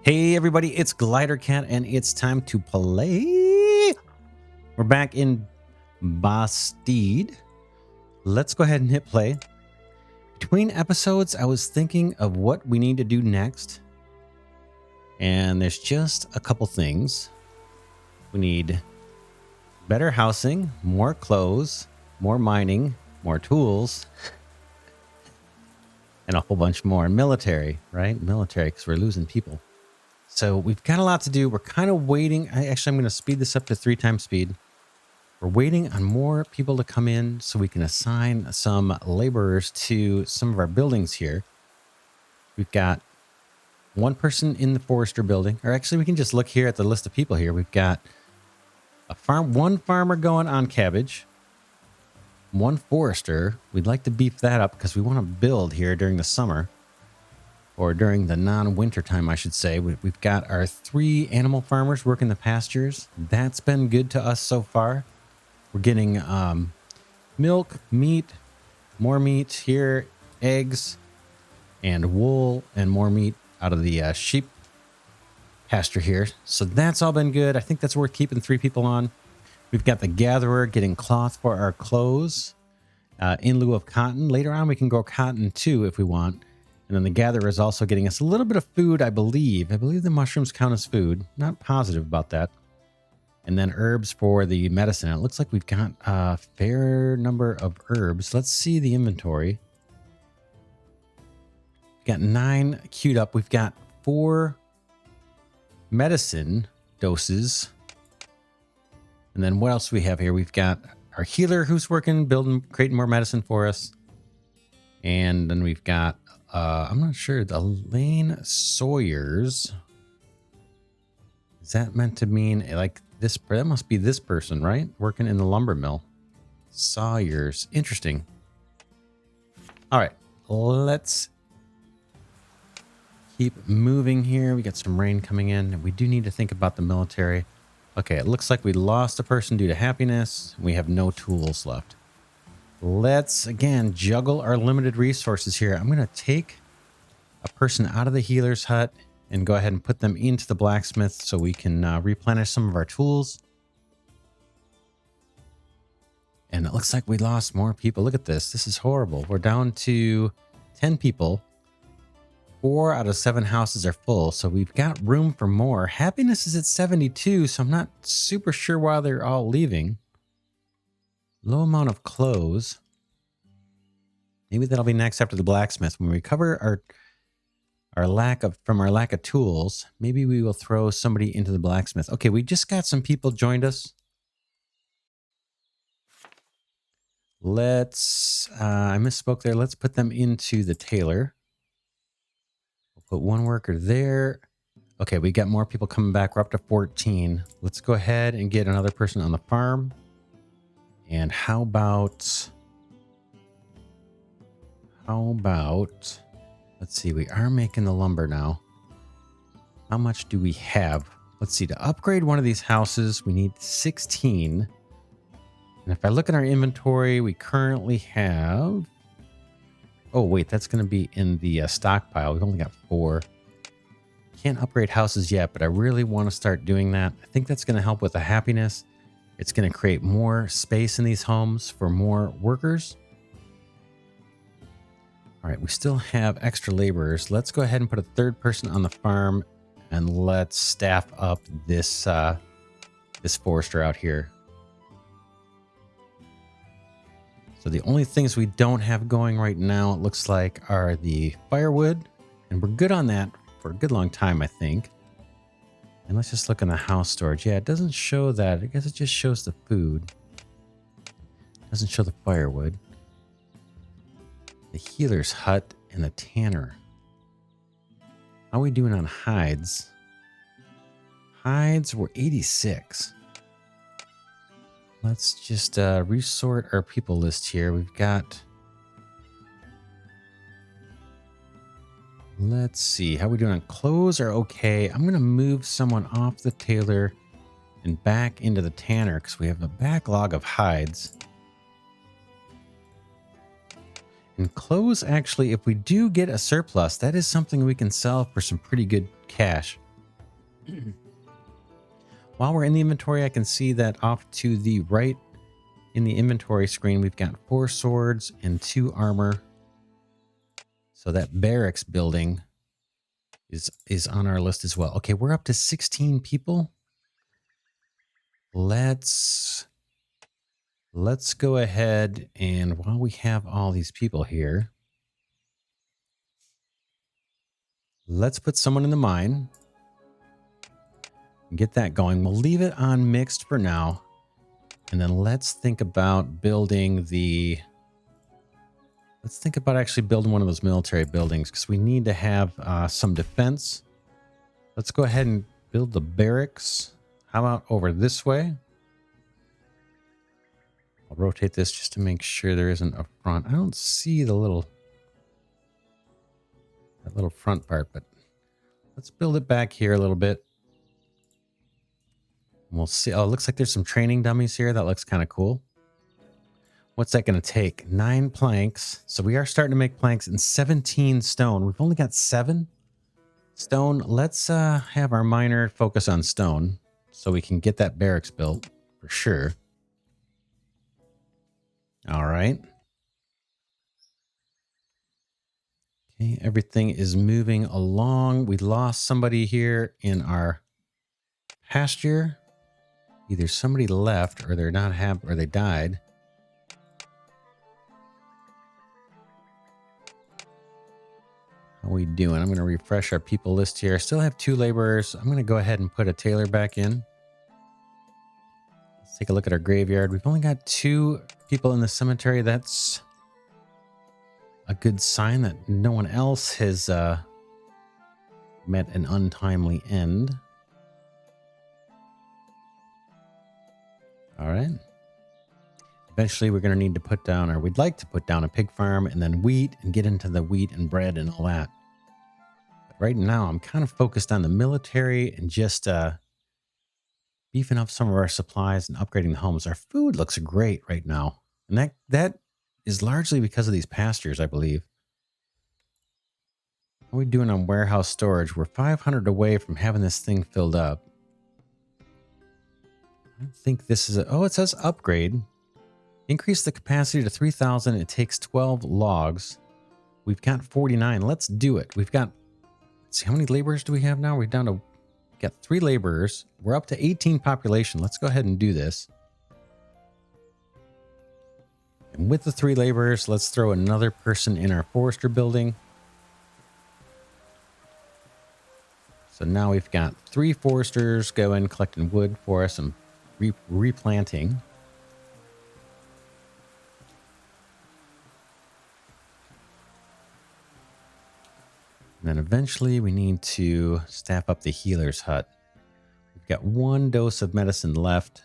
Hey everybody, it's Glidercat and it's time to play. We're back in Bastide. Let's go ahead and hit play. Between episodes, I was thinking of what we need to do next. And there's just a couple things. We need better housing, more clothes, more mining, more tools, and a whole bunch more. Military, right? Military, because we're losing people. So we've got a lot to do. We're kind of waiting. I'm going to speed this up to 3 times speed. We're waiting on more people to come in so we can assign some laborers to some of our buildings here. We've got one person in the forester building, or actually we can just look here at the list of people here. We've got one farmer going on cabbage, one forester. We'd like to beef that up because we want to build here during the summer. Or during the non-winter time, I should say. We've got our 3 animal farmers working the pastures. That's been good to us so far. We're getting milk, meat, more meat here, eggs, and wool, and more meat out of the sheep pasture here. So that's all been good. I think that's worth keeping 3 people on. We've got the gatherer getting cloth for our clothes in lieu of cotton. Later on, we can grow cotton too if we want. And then the gatherer is also getting us a little bit of food, I believe. I believe the mushrooms count as food. Not positive about that. And then herbs for the medicine. It looks like we've got a fair number of herbs. Let's see the inventory. We've got 9 queued up. We've got 4 medicine doses. And then what else do we have here? We've got our healer who's working, creating more medicine for us. And then we've got I'm not sure. The Lane Sawyers. Is that meant to mean like this? That must be this person, right? Working in the lumber mill. Sawyers. Interesting. All right. Let's keep moving here. We got some rain coming in. We do need to think about the military. Okay. It looks like we lost a person due to happiness. We have no tools left. Let's, again, juggle our limited resources here. I'm going to take a person out of the healer's hut and go ahead and put them into the blacksmith so we can replenish some of our tools. And it looks like we lost more people. Look at this. This is horrible. We're down to 10 people. 4 out of 7 houses are full, so we've got room for more. Happiness is at 72, so I'm not super sure why they're all leaving. Low amount of clothes. Maybe that'll be next after the blacksmith. When we recover our lack of tools, maybe we will throw somebody into the blacksmith. Okay, we just got some people joined us. Let's I misspoke there. Let's put them into the tailor. We'll put 1 worker there. Okay, we got more people coming back. We're up to 14. Let's go ahead and get another person on the farm. And how about, let's see, we are making the lumber now. How much do we have? Let's see, to upgrade one of these houses, we need 16. And if I look at our inventory, we currently have, oh wait, that's going to be in the stockpile. We've only got 4. Can't upgrade houses yet, but I really want to start doing that. I think that's going to help with the happiness. It's going to create more space in these homes for more workers. All right, we still have extra laborers. Let's go ahead and put a 3rd person on the farm, and let's staff up this this forester out here. So the only things we don't have going right now, it looks like, are the firewood, and we're good on that for a good long time, I think. And let's just look in the house storage. Yeah, it doesn't show that. I guess it just shows the food. It doesn't show the firewood. The healer's hut and the tanner. How are we doing on hides? Hides were 86. Let's just resort our people list here. We've got... Let's see. How are we doing on clothes are okay. I'm going to move someone off the tailor and back into the tanner because we have a backlog of hides. And clothes, actually, if we do get a surplus, that is something we can sell for some pretty good cash. While we're in the inventory, I can see that off to the right in the inventory screen, we've got 4 swords and 2 armor. So that barracks building is on our list as well. Okay, we're up to 16 people. Let's go ahead, and while we have all these people here, let's put someone in the mine and get that going. We'll leave it on mixed for now. And then let's think about building the... Let's think about actually building one of those military buildings, because we need to have some defense. Let's go ahead and build the barracks. How about over this way? I'll rotate this just to make sure there isn't a front. I don't see the little front part, but let's build it back here a little bit. We'll see. Oh, it looks like there's some training dummies here. That looks kind of cool. What's that going to take? 9 planks. So we are starting to make planks and 17 stone. We've only got 7 stone. Let's have our miner focus on stone so we can get that barracks built for sure. All right. Okay, everything is moving along. We lost somebody here in our pasture. Either somebody left or they're not happy or they died. How are we doing? I'm going to refresh our people list here. I still have 2 laborers. I'm going to go ahead and put a tailor back in. Let's take a look at our graveyard. We've only got 2 people in the cemetery. That's a good sign that no one else has met an untimely end. All right. Eventually, we're going to need to put down, or we'd like to put down a pig farm and then wheat and get into the wheat and bread and all that. But right now, I'm kind of focused on the military and just beefing up some of our supplies and upgrading the homes. Our food looks great right now. And that is largely because of these pastures, I believe. How are we doing on warehouse storage? We're 500 away from having this thing filled up. I don't think this is oh, it says upgrade. Increase the capacity to 3,000. It takes 12 logs. We've got 49. Let's do it. We've got, let's see, how many laborers do we have now? We're down to, got 3 laborers. We're up to 18 population. Let's go ahead and do this. And with the 3 laborers, let's throw another person in our forester building. So now we've got 3 foresters going, collecting wood for us and replanting. And then eventually we need to staff up the healer's hut. We've got 1 dose of medicine left.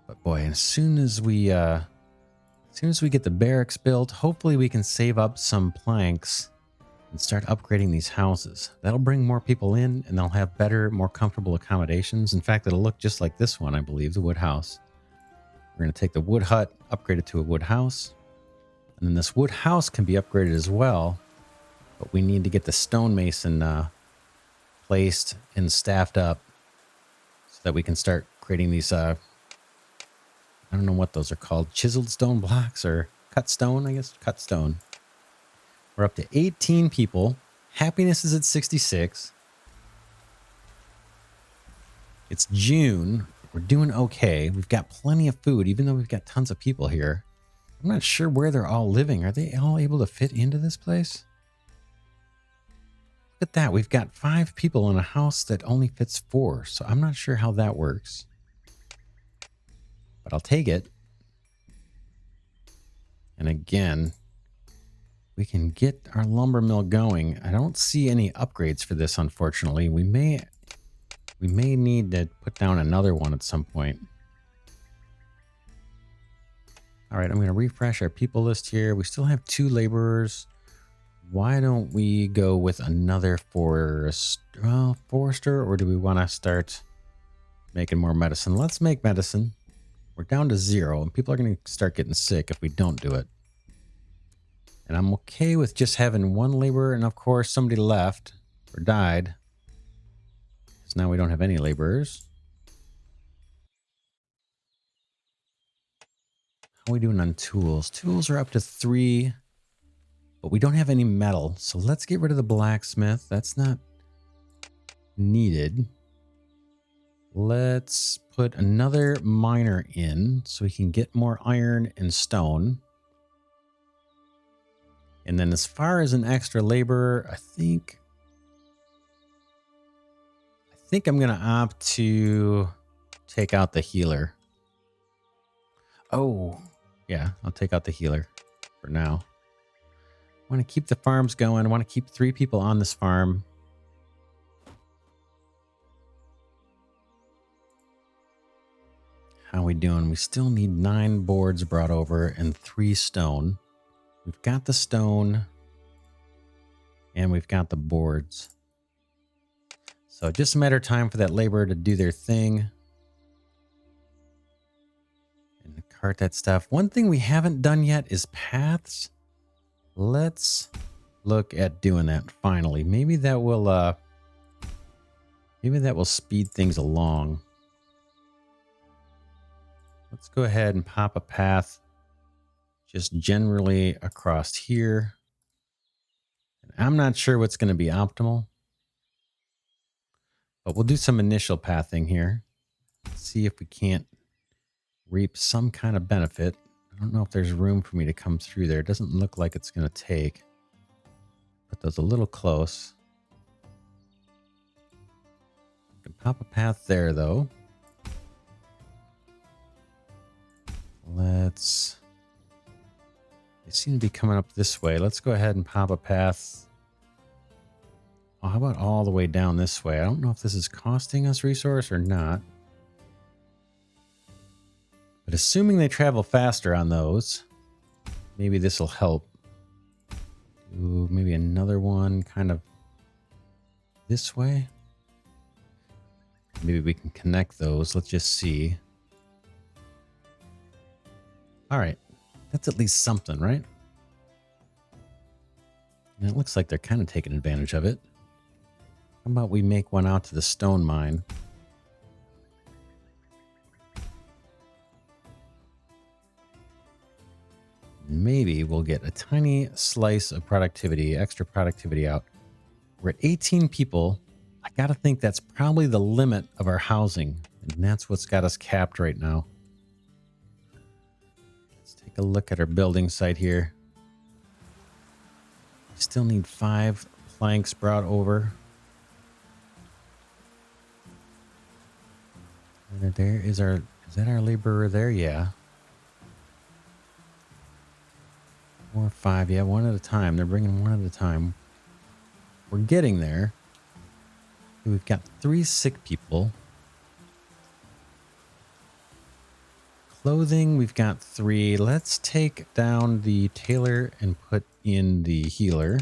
But boy, as soon as we get the barracks built, hopefully we can save up some planks and start upgrading these houses. That'll bring more people in and they'll have better, more comfortable accommodations. In fact, it'll look just like this one, I believe, the wood house. We're going to take the wood hut, upgrade it to a wood house. And then this wood house can be upgraded as well, but we need to get the stonemason placed and staffed up so that we can start creating these, I don't know what those are called, chiseled stone blocks or cut stone, I guess, cut stone. We're up to 18 people. Happiness is at 66. It's June. We're doing okay. We've got plenty of food, even though we've got tons of people here. I'm not sure where they're all living. Are they all able to fit into this place? Look at that. We've got 5 people in a house that only fits 4. So I'm not sure how that works. But I'll take it. And again, we can get our lumber mill going. I don't see any upgrades for this, unfortunately. We may need to put down another one at some point. All right, I'm going to refresh our people list here. We still have 2 laborers. Why don't we go with another forester, or do we want to start making more medicine? Let's make medicine. We're down to 0, and people are going to start getting sick if we don't do it. And I'm okay with just having one laborer, and of course somebody left or died. Because now we don't have any laborers. How are we doing on tools? Tools are up to 3, but we don't have any metal. So let's get rid of the blacksmith. That's not needed. Let's put another miner in so we can get more iron and stone. And then as far as an extra laborer, I think I'm going to opt to take out the healer. Oh, yeah, I'll take out the healer for now. I want to keep the farms going. I want to keep 3 people on this farm. How are we doing? We still need 9 boards brought over and 3 stone. We've got the stone and we've got the boards. So just a matter of time for that laborer to do their thing and cart that stuff. One thing we haven't done yet is paths. Let's look at doing that finally. Maybe that will speed things along. Let's go ahead and pop a path just generally across here. And I'm not sure what's going to be optimal, but we'll do some initial pathing here. See if we can't reap some kind of benefit. I don't know if there's room for me to come through there. It doesn't look like it's going to take. Put those a little close. Can pop a path there, though. Let's... They seem to be coming up this way. Let's go ahead and pop a path. Oh, how about all the way down this way? I don't know if this is costing us resource or not. But assuming they travel faster on those, maybe this will help. Do maybe another one kind of this way. Maybe we can connect those. Let's just see. All right. That's at least something, right? And it looks like they're kind of taking advantage of it. How about we make one out to the stone mine? Maybe we'll get a tiny slice of productivity, extra productivity out. We're at 18 people. I got to think that's probably the limit of our housing. And that's what's got us capped right now. Let's take a look at our building site here. We still need 5 planks brought over. And there is our... Is that our laborer there? Yeah. 4 or 5. Yeah, one at a time. They're bringing one at a time. We're getting there. We've got 3 sick people. Clothing, we've got 3. Let's take down the tailor and put in the healer.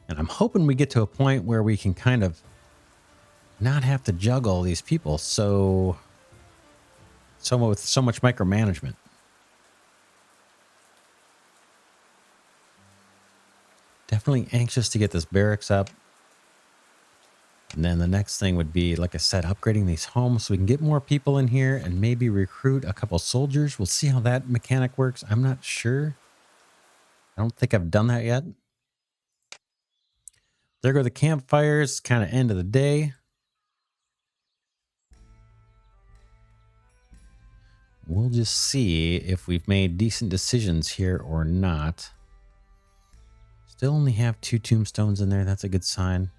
And I'm hoping we get to a point where we can kind of not have to juggle all these people with so much micromanagement. Definitely anxious to get this barracks up. And then the next thing would be, like I said, upgrading these homes so we can get more people in here and maybe recruit a couple soldiers. We'll see how that mechanic works. I'm not sure. I don't think I've done that yet. There go the campfires, kind of end of the day. We'll just see if we've made decent decisions here or not. Still only have 2 tombstones in there. That's a good sign.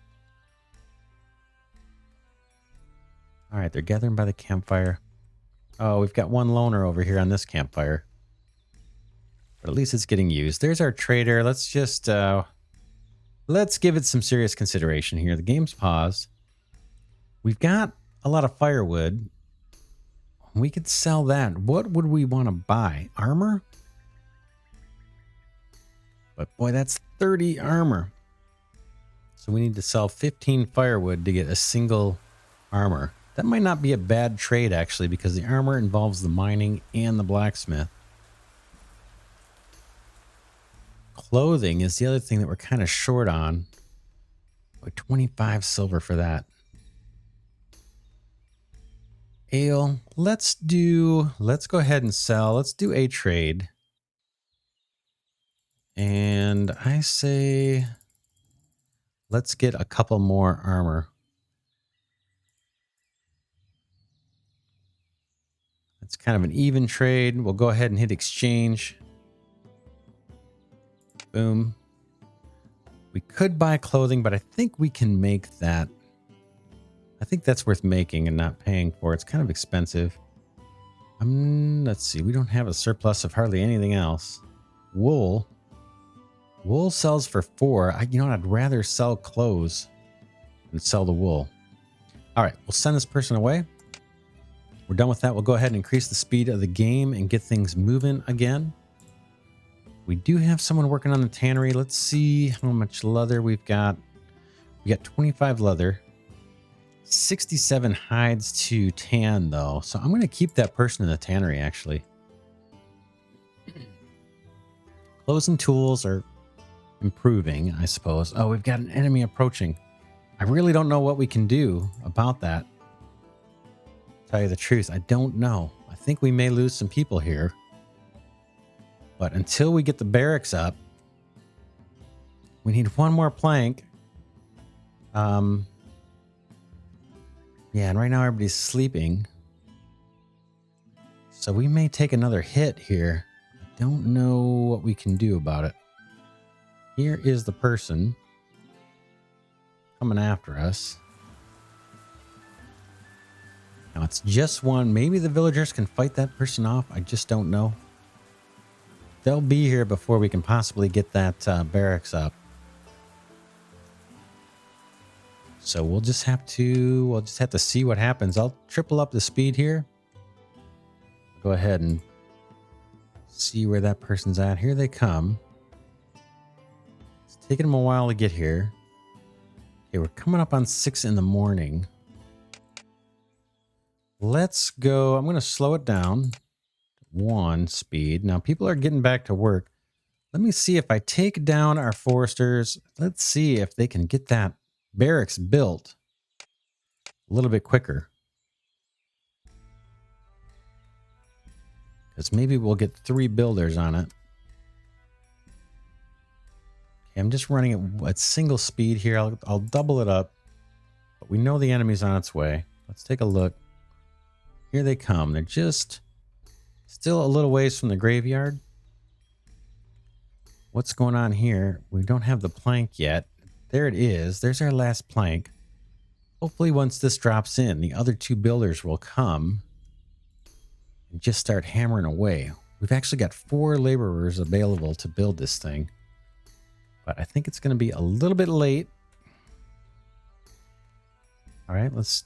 All right, they're gathering by the campfire. Oh, we've got 1 loner over here on this campfire. But at least it's getting used. There's our trader. Let's just... let's give it some serious consideration here. The game's paused. We've got a lot of firewood. We could sell that. What would we want to buy? Armor? But boy, that's 30 armor. So we need to sell 15 firewood to get a single armor. That might not be a bad trade, actually, because the armor involves the mining and the blacksmith. Clothing is the other thing that we're kind of short on. Like 25 silver for that. Ale, let's go ahead and sell. Let's do a trade. And I say, let's get a couple more armor. It's kind of an even trade. We'll go ahead and hit exchange. Boom. We could buy clothing, but I think we can make that. I think that's worth making and not paying for. It's kind of expensive. Let's see. We don't have a surplus of hardly anything else. Wool. Wool sells for 4. You know what? I'd rather sell clothes than sell the wool. All right. We'll send this person away. We're done with that. We'll go ahead and increase the speed of the game and get things moving again. We do have someone working on the tannery. Let's see how much leather we've got. We got 25 leather. 67 hides to tan, though. So I'm going to keep that person in the tannery, actually. Clothes and tools are improving, I suppose. Oh, we've got an enemy approaching. I really don't know what we can do about that. Tell you the truth, I don't know. I think we may lose some people here. But until we get the barracks up, we need one more plank. Yeah, and right now everybody's sleeping. So we may take another hit here. I don't know what we can do about it. Here is the person coming after us. Now it's just one. Maybe the villagers can fight that person off. I just don't know. They'll be here before we can possibly get that barracks up. So we'll just have to see what happens. I'll triple up the speed here. Go ahead and see where that person's at. Here they come. It's taking them a while to get here. Okay, we're coming up on 6 in the morning. Let's go. I'm going to slow it down. 1 speed. Now people are getting back to work. Let me see if I take down our foresters. Let's see if they can get that barracks built a little bit quicker. Because maybe we'll get 3 builders on it. Okay, I'm just running it at single speed here. I'll double it up. But we know the enemy's on its way. Let's take a look. Here they come. They're just still a little ways from the graveyard. What's going on here? We don't have the plank yet. There it is. There's our last plank. Hopefully once this drops in, the other 2 builders will come and just start hammering away. We've actually got 4 laborers available to build this thing. But I think it's going to be a little bit late. All right, let's...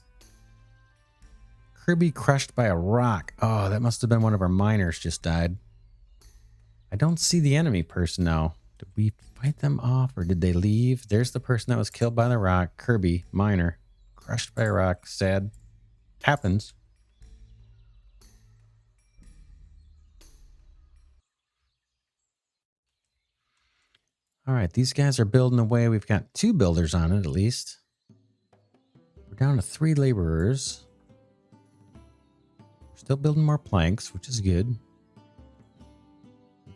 Kirby crushed by a rock. Oh, that must have been one of our miners just died. I don't see the enemy person now. Did we fight them off or did they leave? There's the person that was killed by the rock. Kirby, miner, crushed by a rock. Sad. Happens. All right, these guys are building away. We've got 2 builders on it at least. We're down to 3 laborers. We're still building more planks, which is good.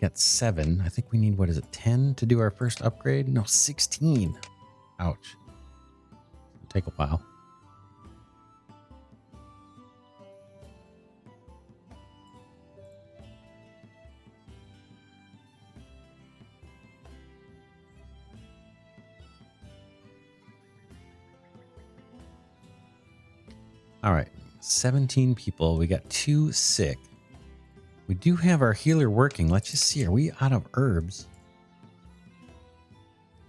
Got 7. I think we need, what is it, 10 to do our first upgrade? No, 16. Ouch. It'll take a while. All right, 17 people. We got 2 sick. We do have our healer working. Let's just see. Are we out of herbs?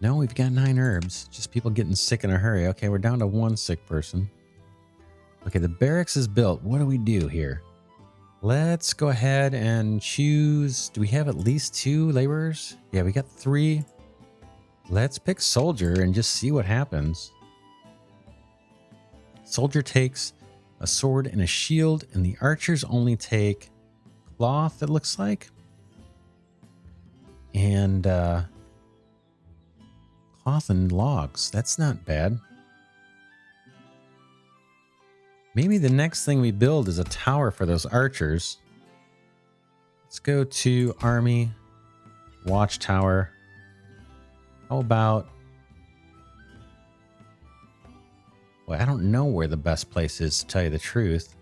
No, we've got 9 herbs. Just people getting sick in a hurry. Okay, we're down to 1 sick person. Okay, the barracks is built. What do we do here? Let's go ahead and choose. Do we have at least 2 laborers? Yeah, we got 3. Let's pick soldier and just see what happens. Soldier takes a sword and a shield, and the archers only take cloth, it looks like. And cloth and logs. That's not bad. Maybe the next thing we build is a tower for those archers. Let's go to army, watchtower. How about... Well, I don't know where the best place is, to tell you the truth.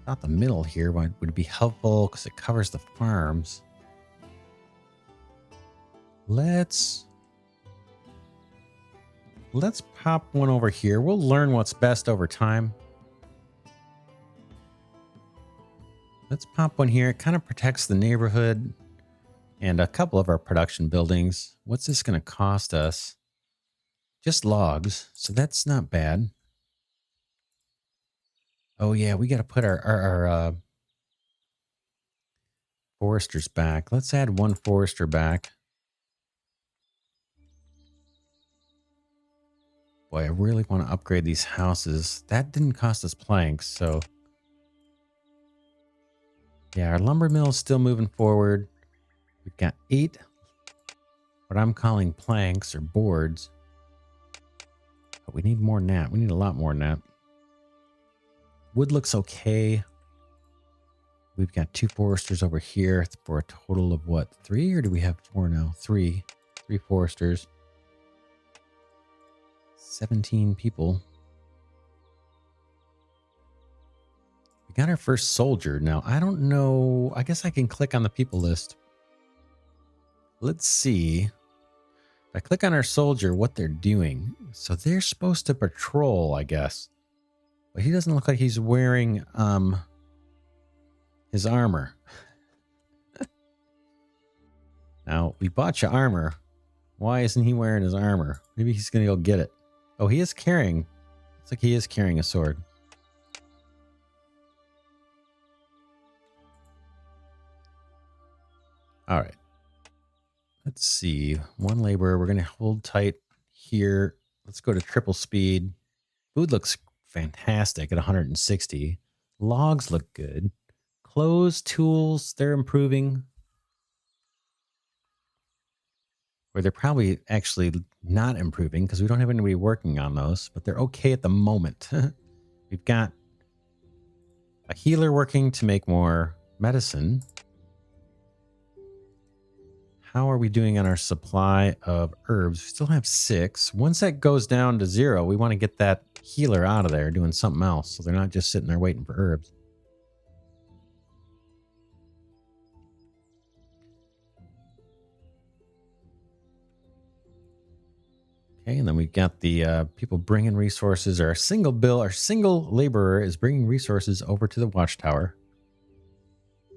Not the middle here would be helpful because it covers the farms. Let's pop one over here. We'll learn what's best over time. Let's pop one here. It kind of protects the neighborhood and a couple of our production buildings. What's this going to cost us? Just logs, so that's not bad. Oh yeah, we got to put our foresters back. Let's add one forester back. Boy, I really want to upgrade these houses. That didn't cost us planks, so... Yeah, our lumber mill is still moving forward. We've got 8, what I'm calling planks or boards. But we need more than that. We need a lot more than that. Wood looks okay. We've got 2 foresters over here for a total of what? 3? Or do we have 4 now? 3. 3 foresters. 17 people. We got our first soldier. Now, I don't know. I guess I can click on the people list. Let's see. If I click on our soldier, what they're doing. So they're supposed to patrol, I guess. But he doesn't look like he's wearing his armor. Now, we bought you armor. Why isn't he wearing his armor? Maybe he's going to go get it. Oh, he is carrying. Looks like he is carrying a sword. All right. Let's see. 1 laborer. We're going to hold tight here. Let's go to triple speed. Food looks fantastic at 160. Logs look good. Clothes, tools, they're improving. Or they're probably actually not improving because we don't have anybody working on those, but they're okay at the moment. We've got a healer working to make more medicine. How are we doing on our supply of herbs? We still have 6. Once that goes down to 0, we want to get that healer out of there doing something else so they're not just sitting there waiting for herbs. Okay, and then we've got the people bringing resources. Our single laborer is bringing resources over to the watchtower.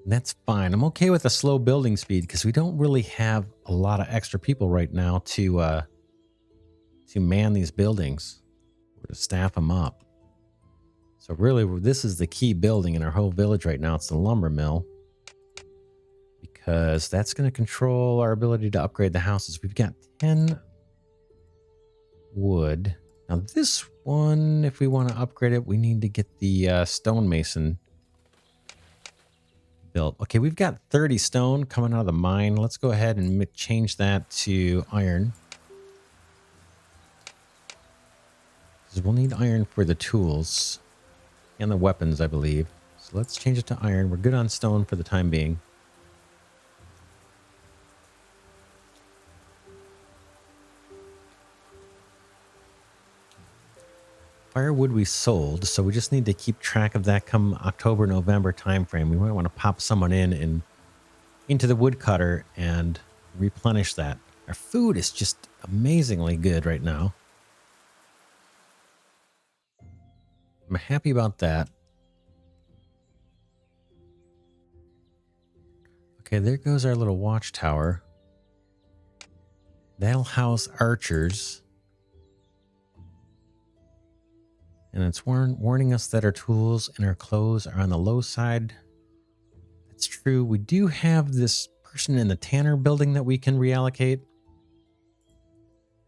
And that's fine. I'm okay with a slow building speed because we don't really have a lot of extra people right now to man these buildings or to staff them up. So really, this is the key building in our whole village right now. It's the lumber mill because that's going to control our ability to upgrade the houses. We've got 10 wood. Now this one, if we want to upgrade it, we need to get the stonemason built. Okay, we've got 30 stone coming out of the mine. Let's go ahead and change that to iron. Because we'll need iron for the tools and the weapons, I believe. So let's change it to iron. We're good on stone for the time being. Firewood we sold, so we just need to keep track of that come October, November timeframe. We might want to pop someone into the woodcutter and replenish that. Our food is just amazingly good right now. I'm happy about that. Okay, there goes our little watchtower. That'll house archers. And it's warning us that our tools and our clothes are on the low side. That's true. We do have this person in the tanner building that we can reallocate.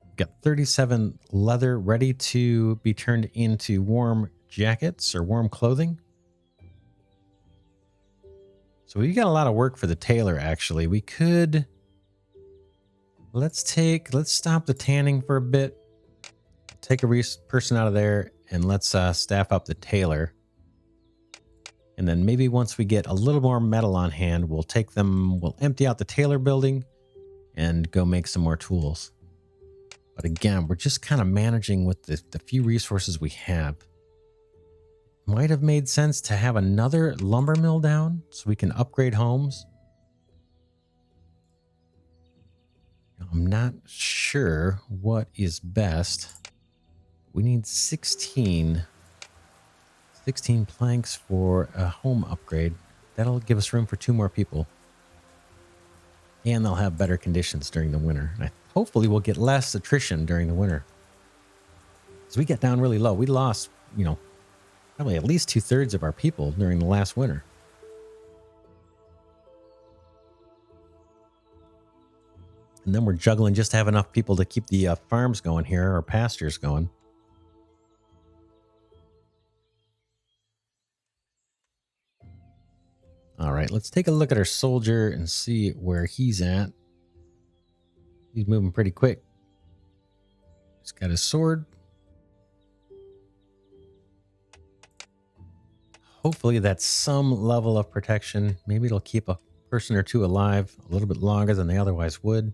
We've got 37 leather ready to be turned into warm jackets or warm clothing. So we got a lot of work for the tailor, actually. We could... Let's stop the tanning for a bit. Take a person out of there, and let's staff up the tailor. And then maybe once we get a little more metal on hand, we'll empty out the tailor building and go make some more tools. But again, we're just kind of managing with the few resources we have. Might have made sense to have another lumber mill down so we can upgrade homes. I'm not sure what is best. We need 16 planks for a home upgrade. That'll give us room for 2 more people. And they'll have better conditions during the winter. Hopefully we'll get less attrition during the winter. So we get down really low. We lost, probably at least 2/3 of our people during the last winter. And then we're juggling just to have enough people to keep the farms going here, or pastures going. All right, let's take a look at our soldier and see where he's at. He's moving pretty quick. He's got his sword. Hopefully that's some level of protection. Maybe it'll keep a person or 2 alive a little bit longer than they otherwise would.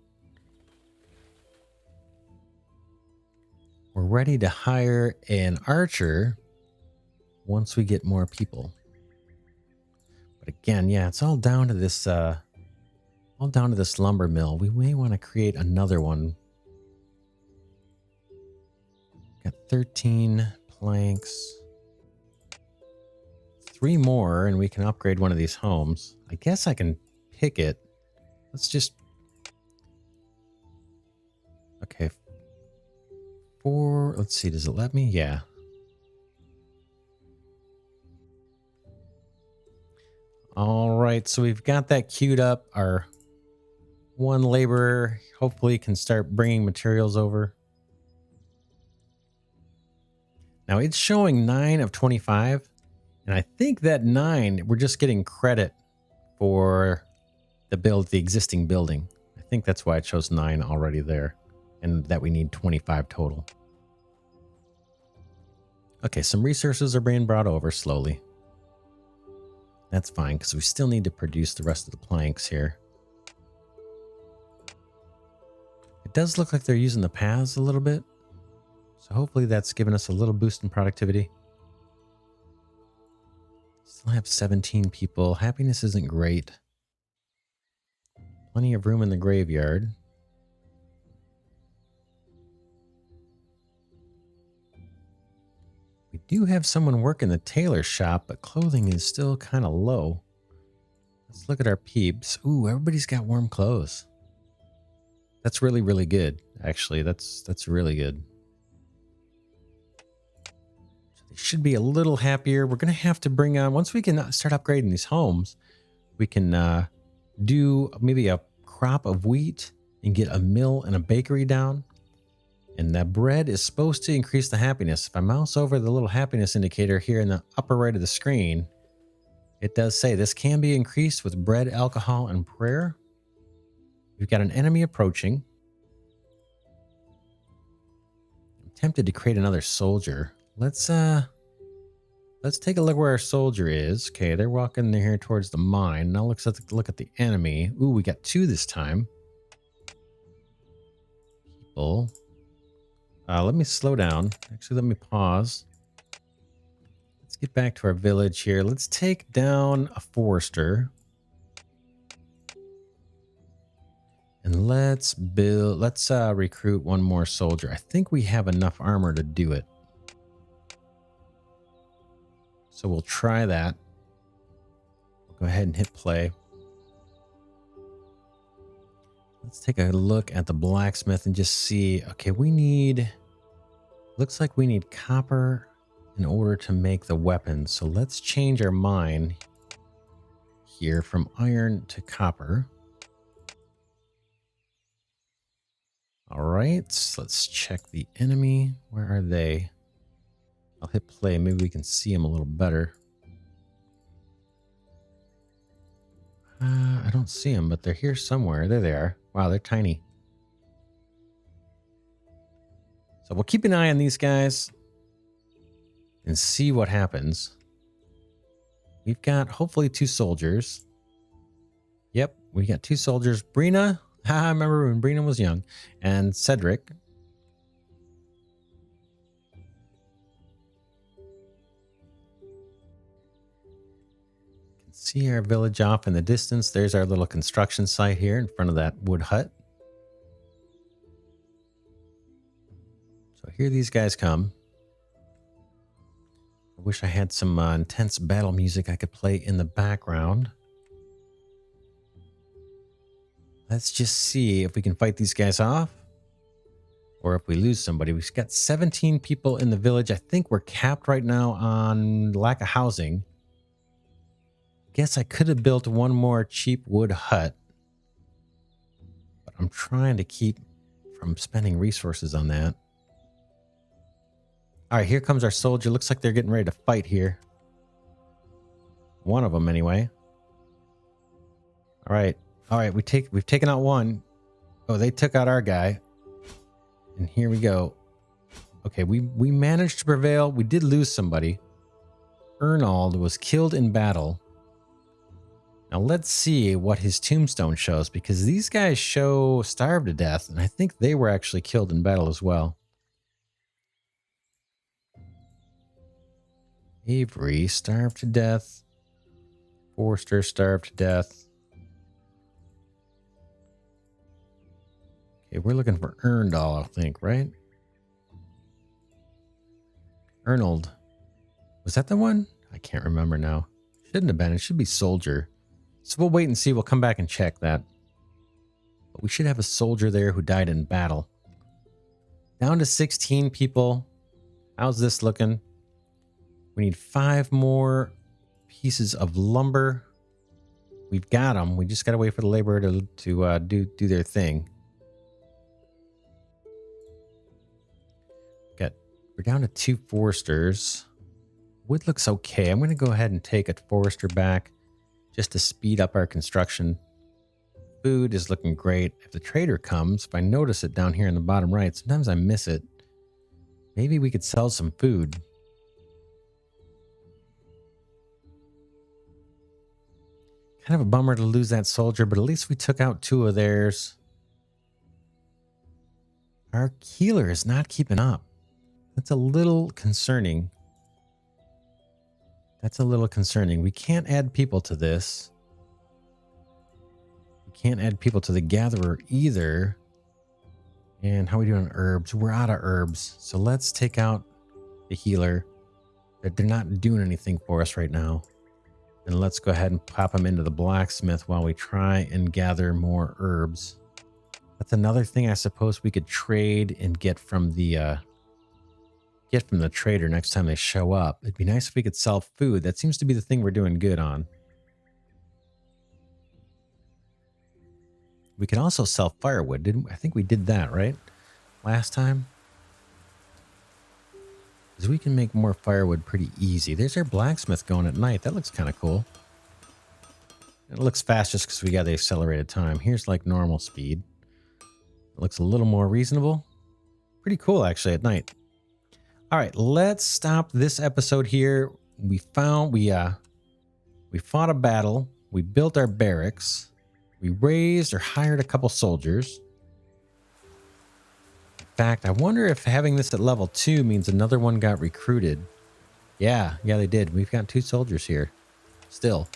We're ready to hire an archer once we get more people. But again, yeah, it's all down to this lumber mill. We may want to create another one. Got 13 planks. 3 more, and we can upgrade one of these homes. I guess I can pick it. Let's just... Okay. 4... Let's see, does it let me? Yeah. All right, so we've got that queued up. Our one laborer hopefully can start bringing materials over. Now it's showing 9 of 25. And I think that 9, we're just getting credit for the existing building. I think that's why it shows 9 already there, and that we need 25 total. Okay, some resources are being brought over slowly. That's fine, because we still need to produce the rest of the planks here. It does look like they're using the paths a little bit, so hopefully that's given us a little boost in productivity. Still have 17 people. Happiness isn't great. Plenty of room in the graveyard. We do have someone working the tailor shop, but clothing is still kind of low. Let's look at our peeps. Ooh, everybody's got warm clothes. That's really, really good. Actually, that's really good. They should be a little happier. We're going to have to bring on, once we can start upgrading these homes, we can do maybe a crop of wheat and get a mill and a bakery down. And that bread is supposed to increase the happiness. If I mouse over the little happiness indicator here in the upper right of the screen, it does say this can be increased with bread, alcohol, and prayer. We've got an enemy approaching. I'm tempted to create another soldier. Let's take a look where our soldier is. Okay, they're walking here towards the mine. Now let's look at the enemy. Ooh, we got 2 this time. People. Let me slow down. Actually, let me pause. Let's get back to our village here. Let's take down a forester. And let's recruit one more soldier. I think we have enough armor to do it. So we'll try that. We'll go ahead and hit play. Let's take a look at the blacksmith and just see. Okay, looks like we need copper in order to make the weapons. So let's change our mine here from iron to copper. All right, so let's check the enemy. Where are they? I'll hit play. Maybe we can see them a little better. I don't see them, but they're here somewhere. There they are. Wow, they're tiny. So we'll keep an eye on these guys and see what happens. We've got hopefully 2 soldiers. Yep, we got 2 soldiers. Brina, I remember when Brina was young, and Cedric. You can see our village off in the distance. There's our little construction site here in front of that wood hut. So here these guys come. I wish I had some intense battle music I could play in the background. Let's just see if we can fight these guys off. Or if we lose somebody. We've got 17 people in the village. I think we're capped right now on lack of housing. Guess I could have built one more cheap wood hut. But I'm trying to keep from spending resources on that. All right, here comes our soldier. Looks like they're getting ready to fight here. One of them, anyway. All right, we've taken out one. Oh, they took out our guy. And here we go. Okay, we managed to prevail. We did lose somebody. Ernald was killed in battle. Now let's see what his tombstone shows, because these guys show starved to death, and I think they were actually killed in battle as well. Avery, starved to death. Forster, starved to death. Okay, we're looking for Erndal, I think, right? Ernald. Was that the one? I can't remember now. Shouldn't have been. It should be soldier. So we'll wait and see. We'll come back and check that. But we should have a soldier there who died in battle. Down to 16 people. How's this looking? We need 5 more pieces of lumber. We've got them. We just got to wait for the laborer to do their thing. We're down to 2 foresters. Wood looks okay. I'm going to go ahead and take a forester back just to speed up our construction. Food is looking great. If the trader comes, if I notice it down here in the bottom right, sometimes I miss it. Maybe we could sell some food. Kind of a bummer to lose that soldier, but at least we took out 2 of theirs. Our healer is not keeping up. That's a little concerning. We can't add people to this. We can't add people to the gatherer either. And how are we doing on herbs? We're out of herbs. So let's take out the healer. They're not doing anything for us right now. And let's go ahead and pop them into the blacksmith while we try and gather more herbs. That's another thing I suppose we could trade and get from the trader next time they show up. It'd be nice if we could sell food. That seems to be the thing we're doing good on. We could also sell firewood. I think we did that, right? Last time. Because we can make more firewood pretty easy. There's our blacksmith going at night. That looks kind of cool. It looks fast just because we got the accelerated time. Here's like normal speed. It looks a little more reasonable. Pretty cool, actually, at night. All right, let's stop this episode here. We fought a battle. We built our barracks. We raised or hired a couple soldiers. In fact, I wonder if having this at level 2 means another one got recruited. Yeah, they did. We've got 2 soldiers here. Still.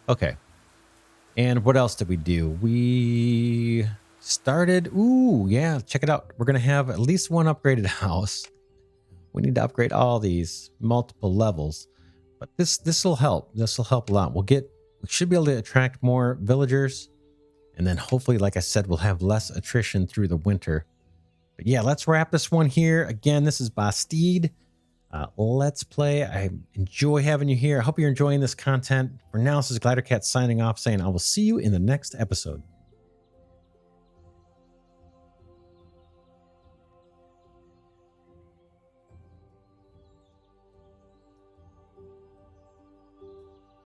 Okay. And what else did we do? We started... Ooh, yeah, check it out. We're going to have at least one upgraded house. We need to upgrade all these multiple levels. But this will help. This will help a lot. We should be able to attract more villagers. And then hopefully, like I said, we'll have less attrition through the winter. But yeah, let's wrap this one here. Again, this is Bastide. Let's play. I enjoy having you here. I hope you're enjoying this content. For now, this is Glidercat signing off, saying I will see you in the next episode.